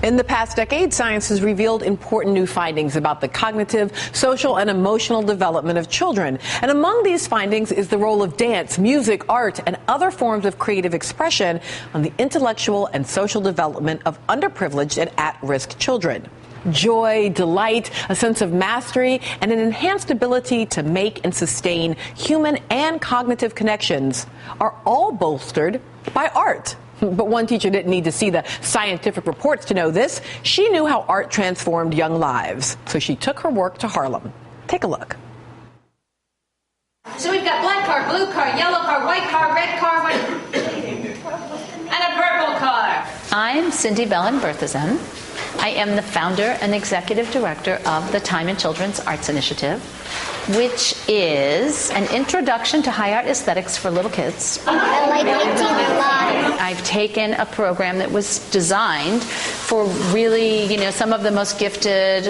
In the past decade, science has revealed important new findings about the cognitive, social, and emotional development of children. And among these findings is the role of dance, music, art, and other forms of creative expression on the intellectual and social development of underprivileged and at-risk children. Joy, delight, a sense of mastery, and an enhanced ability to make and sustain human and cognitive connections are all bolstered by art. But one teacher didn't need to see the scientific reports to know this. She knew how art transformed young lives. So she took her work to Harlem. Take a look. So we've got black car, blue car, yellow car, white car, red car, and a purple car. I'm Cindy Bellin Berthazem. I am the founder and executive director of the Time and Children's Arts Initiative, which is an introduction to high art aesthetics for little kids. I like painting a lot. I've taken a program that was designed for really, some of the most gifted,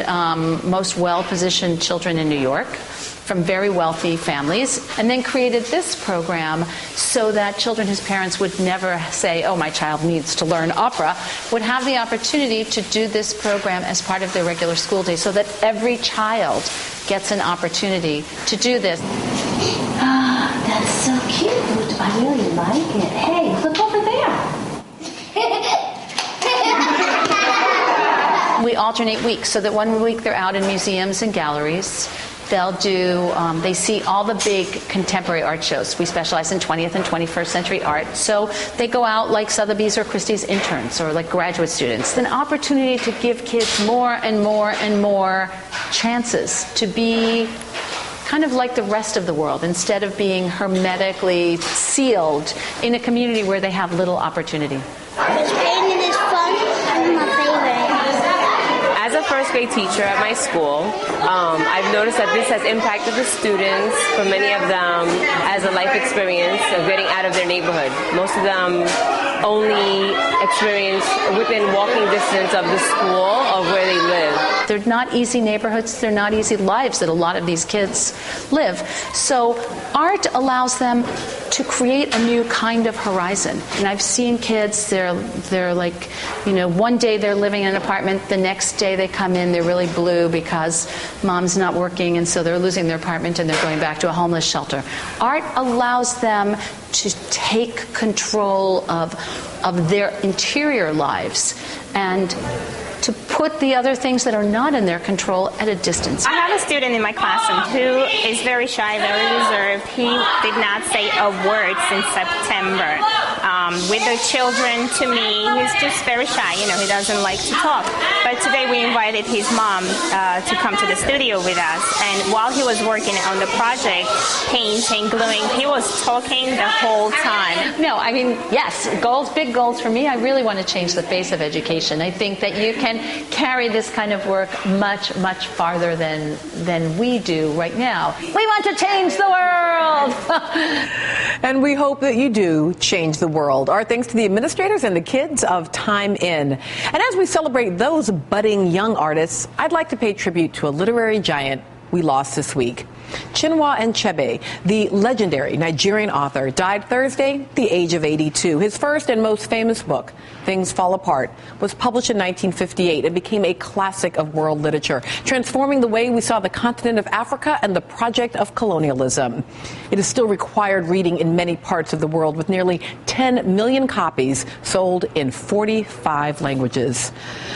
most well-positioned children in New York, from very wealthy families, and then created this program so that children whose parents would never say, oh, my child needs to learn opera, would have the opportunity to do this program as part of their regular school day so that every child gets an opportunity to do this. Ah, that's so cute. I really like it. Hey, look over there. We alternate weeks so that one week they're out in museums and galleries. They'll do, they see all the big contemporary art shows. We specialize in 20th and 21st century art. So they go out like Sotheby's or Christie's interns or like graduate students. An opportunity to give kids more and more and more chances to be kind of like the rest of the world instead of being hermetically sealed in a community where they have little opportunity. Because painting is fun and my favorite. As a first grade teacher at my school, I've noticed that this has impacted the students, for many of them, as a life experience of getting out of their neighborhood. Most of them only experience within walking distance of the school of where they live. They're not easy neighborhoods, they're not easy lives that a lot of these kids live. So art allows them to create a new kind of horizon. And I've seen kids, they're like, one day they're living in an apartment, the next day they come in, they're really blue because mom's not working, and so they're losing their apartment and they're going back to a homeless shelter. Art allows them to take control of their interior lives and to put the other things that are not in their control at a distance. I have a student in my classroom who is very shy, very reserved. He did not say a word since September. With the children, to me, he's just very shy. He doesn't like to talk. But today we invited his mom to come to the studio with us. And while he was working on the project, painting, gluing, he was talking the whole time. No, yes, goals, big goals for me. I really want to change the face of education. I think that you can carry this kind of work much, much farther than we do right now. We want to change the world! And we hope that you do change the world. Our thanks to the administrators and the kids of Time In. And as we celebrate those budding young artists, I'd like to pay tribute to a literary giant we lost this week. Chinua Achebe, the legendary Nigerian author, died Thursday at the age of 82. His first and most famous book, Things Fall Apart, was published in 1958 and became a classic of world literature, transforming the way we saw the continent of Africa and the project of colonialism. It is still required reading in many parts of the world, with nearly 10 million copies sold in 45 languages.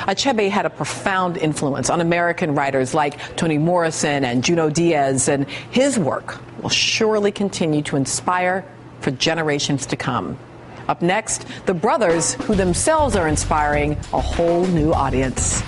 Achebe had a profound influence on American writers like Toni Morrison and Junot Diaz, and his work will surely continue to inspire for generations to come. Up next, the brothers who themselves are inspiring a whole new audience.